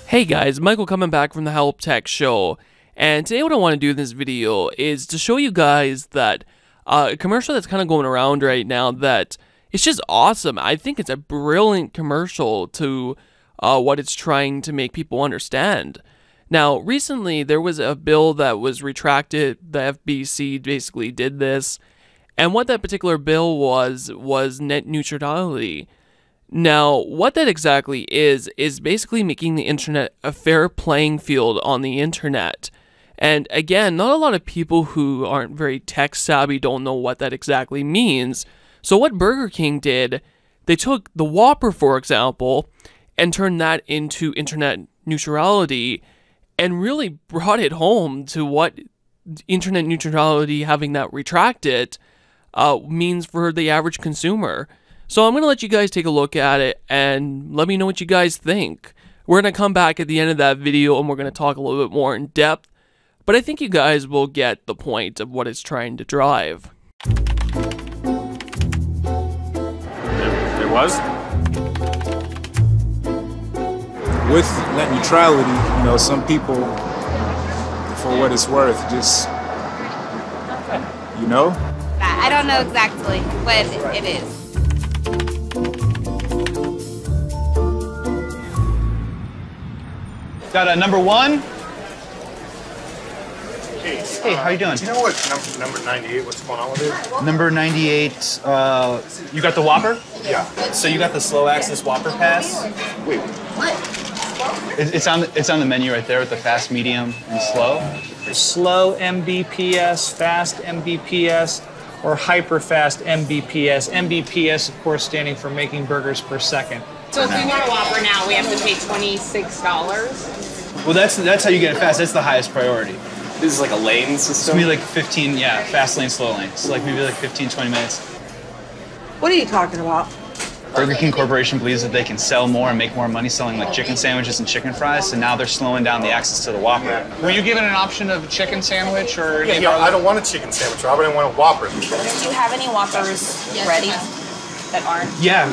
Hey guys, Michael coming back from the Help Tech Show, and today what I want to do in this video is to show you guys that a commercial that's kind of going around right now that it's just awesome. I think it's a brilliant commercial to what it's trying to make people understand. Now, recently there was a bill that was retracted. The FBC basically did this, and what that particular bill was net neutrality. Now, what that exactly is basically making the internet a fair playing field on the internet. And again, not a lot of people who aren't very tech savvy don't know what that exactly means. So what Burger King did, they took the Whopper, for example, and turned that into internet neutrality and really brought it home to what internet neutrality, having that retracted, means for the average consumer. So I'm going to let you guys take a look at it and let me know what you guys think. We're going to come back at the end of that video and we're going to talk a little bit more in depth, but I think you guys will get the point of what it's trying to drive. There was? With net neutrality, you know, some people, for what it's worth, just, you know? I don't know exactly what it is. Got a number one. Hey, how you doing? Do you know what number 98, what's going on with it? Number 98, you got the Whopper? Yeah. So you got the slow access Whopper pass? Wait. It's on the menu right there with the fast, medium, and slow. Slow Mbps, fast Mbps, or hyper fast Mbps. Mbps, of course, standing for making burgers per second. So if we want a Whopper now, we have to pay $26. Well, that's how you get it fast. That's the highest priority. This is like a lane It's system? gonna be like 15, yeah, fast lane, slow lane. So like maybe like 15, 20 minutes. What are you talking about? Burger King Corporation believes that they can sell more and make more money selling like chicken sandwiches and chicken fries, so now they're slowing down the access to the Whopper. Were you given an option of a chicken sandwich or? Yeah, I don't want a chicken sandwich, Robert. I want a Whopper. Do you have any Whoppers ready that aren't? Yeah,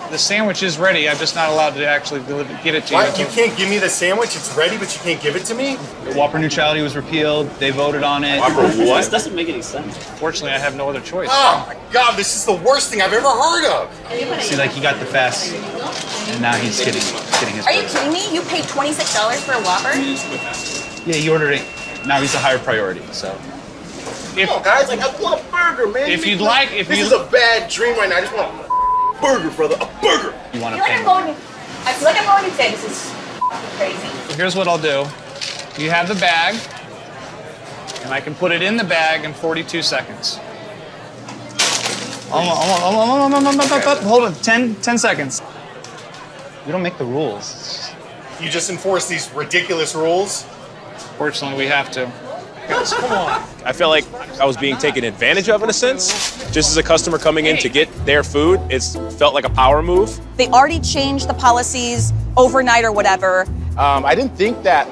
The sandwich is ready. I'm just not allowed to actually get it to you. Why? You can't give me the sandwich? It's ready, but you can't give it to me? Whopper neutrality was repealed. They voted on it. Whopper what? This doesn't make any sense. Fortunately, I have no other choice. Oh my God, this is the worst thing I've ever heard of. See, like he got the fast, and now he's getting his. Are you kidding me? You paid $26 for a Whopper? Yeah, he ordered it. Now he's a higher priority. So. If, Come on, guys, like, I want a burger, man. If you'd like, This is a bad dream right now. I just want a burger, brother. A burger. You want I to feel pay like more. I feel like I'm going to say this is crazy. here's what I'll do. You have the bag, and I can put it in the bag in 42 seconds. Hold on, 10 seconds. We don't make the rules. You just enforce these ridiculous rules? Fortunately, we have to. Guys, come on. I felt like I was being taken advantage of in a sense. Just as a customer coming in to get their food, it felt like a power move. They already changed the policies overnight or whatever. I didn't think that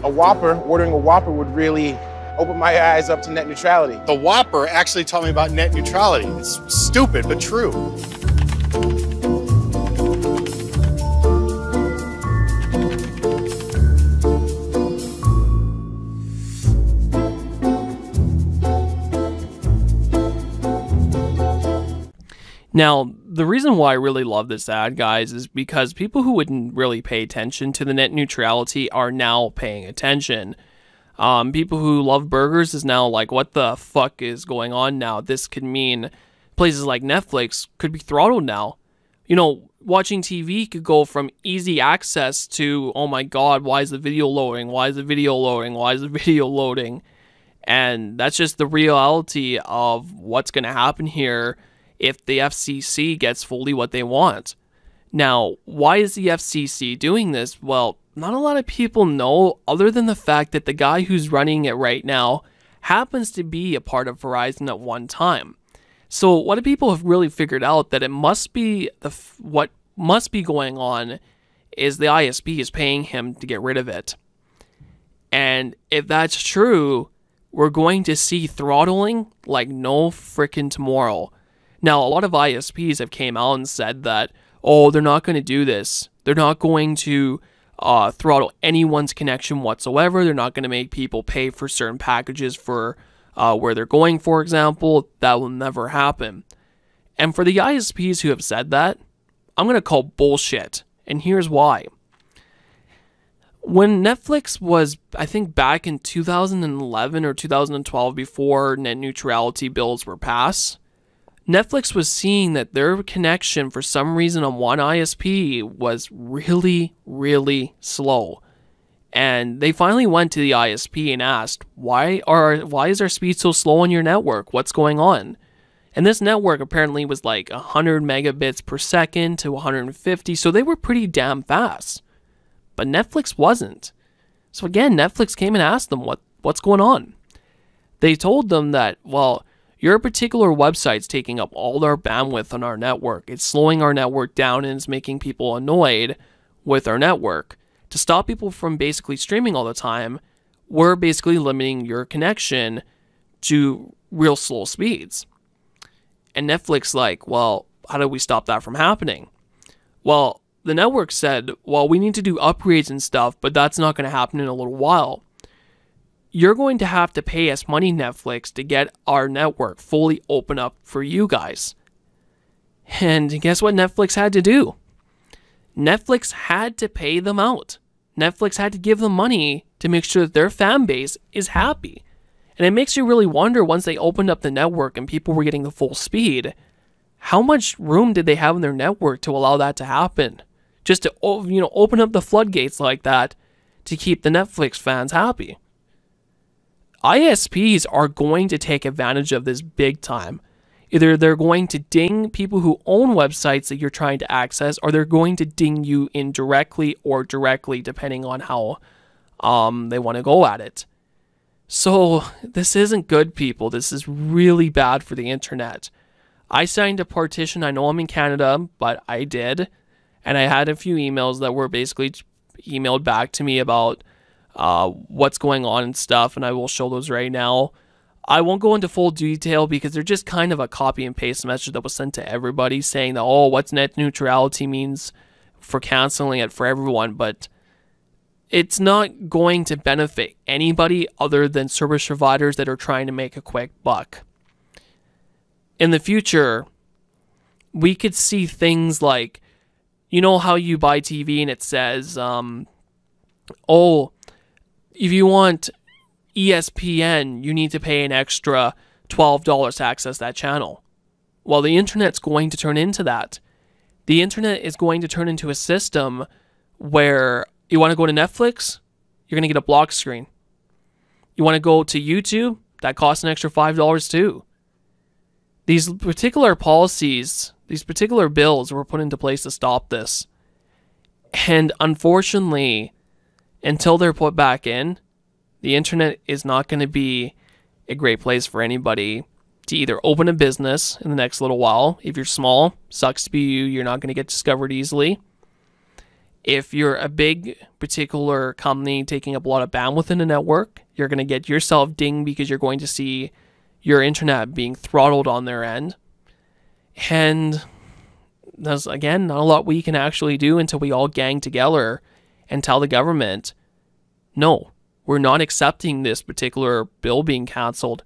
ordering a Whopper would really open my eyes up to net neutrality. The Whopper actually taught me about net neutrality. It's stupid, but true. Now, the reason why I really love this ad, guys, is because people who wouldn't really pay attention to the net neutrality are now paying attention. People who love burgers is now like, what the fuck is going on now? This could mean places like Netflix could be throttled now. You know, watching TV could go from easy access to, oh my God, why is the video loading? Why is the video loading? Why is the video loading? And that's just the reality of what's going to happen here if the FCC gets fully what they want. Now, why is the FCC doing this? Well, not a lot of people know, other than the fact that the guy who's running it right now happens to be a part of Verizon at one time. So what do people have really figured out that it must be what must be going on is the ISP is paying him to get rid of it. And if that's true, we're going to see throttling like no frickin' tomorrow. Now, a lot of ISPs have came out and said that, oh, they're not going to do this. They're not going to throttle anyone's connection whatsoever. They're not going to make people pay for certain packages for where they're going, for example. That will never happen. And for the ISPs who have said that, I'm going to call bullshit. And here's why. When Netflix was, I think back in 2011 or 2012, before net neutrality bills were passed, Netflix was seeing that their connection for some reason on one ISP was really, really slow. And they finally went to the ISP and asked, why is our speed so slow on your network? What's going on? And this network apparently was like 100 megabits per second to 150, so they were pretty damn fast. But Netflix wasn't. So again, Netflix came and asked them what's going on. They told them that, well, your particular website's taking up all our bandwidth on our network. It's slowing our network down and it's making people annoyed with our network. To stop people from basically streaming all the time, we're basically limiting your connection to real slow speeds. And Netflix like, well, how do we stop that from happening? Well, the network said, well, we need to do upgrades and stuff, but that's not going to happen in a little while. You're going to have to pay us money, Netflix, to get our network fully open up for you guys. And guess what Netflix had to do? Netflix had to pay them out. Netflix had to give them money to make sure that their fan base is happy. And it makes you really wonder, once they opened up the network and people were getting the full speed, how much room did they have in their network to allow that to happen? Just to, open up the floodgates like that to keep the Netflix fans happy. ISPs are going to take advantage of this big time. Either they're going to ding people who own websites that you're trying to access, or they're going to ding you indirectly or directly, depending on how they want to go at it. So this isn't good, people. This is really bad for the internet. I signed a partition. I know I'm in Canada, but I did. And I had a few emails that were basically emailed back to me about what's going on and stuff, and I will show those right now. I won't go into full detail because they're just kind of a copy and paste message that was sent to everybody saying that, oh, what's net neutrality means for canceling it for everyone, but it's not going to benefit anybody other than service providers that are trying to make a quick buck. In the future, we could see things like, you know how you buy TV and it says, oh, if you want ESPN, you need to pay an extra $12 to access that channel. Well, the internet's going to turn into that. The internet is going to turn into a system where you want to go to Netflix, you're going to get a block screen. You want to go to YouTube, that costs an extra $5 too. These particular policies, these particular bills were put into place to stop this. And unfortunately, until they're put back in, the internet is not going to be a great place for anybody to either open a business in the next little while. If you're small, sucks to be you, you're not going to get discovered easily. If you're a big particular company taking up a lot of bandwidth in the network, you're going to get yourself dinged because you're going to see your internet being throttled on their end. And there's, again, not a lot we can actually do until we all gang together and tell the government, no, we're not accepting this particular bill being canceled.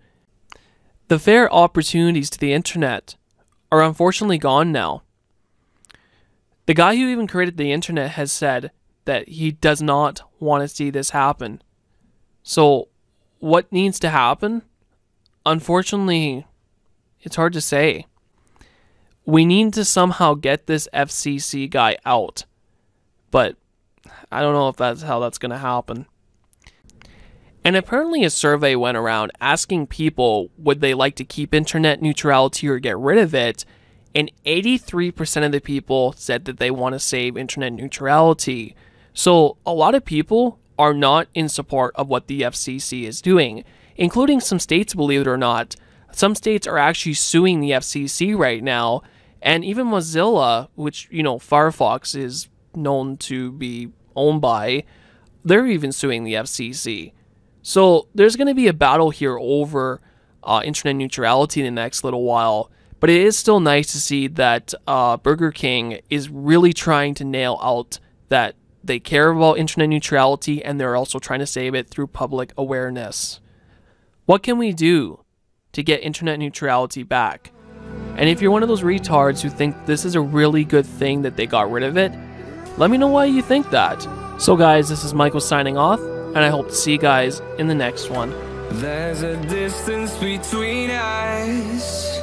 The fair opportunities to the internet are unfortunately gone now. The guy who even created the internet has said that he does not want to see this happen. So what needs to happen? Unfortunately, it's hard to say. We need to somehow get this FCC guy out. But I don't know if that's how that's going to happen. And apparently a survey went around asking people would they like to keep internet neutrality or get rid of it, and 83% of the people said that they want to save internet neutrality. So a lot of people are not in support of what the FCC is doing, including some states, believe it or not. Some states are actually suing the FCC right now, and even Mozilla, which, you know, Firefox is known to be owned by, they're even suing the FCC. So there's going to be a battle here over internet neutrality in the next little while, But it is still nice to see that Burger King is really trying to nail out that they care about internet neutrality, and they're also trying to save it through public awareness. What can we do to get internet neutrality back? And if you're one of those retards who think this is a really good thing that they got rid of it, let me know why you think that. So guys, this is Michael signing off, and I hope to see you guys in the next one. There's a distance between us.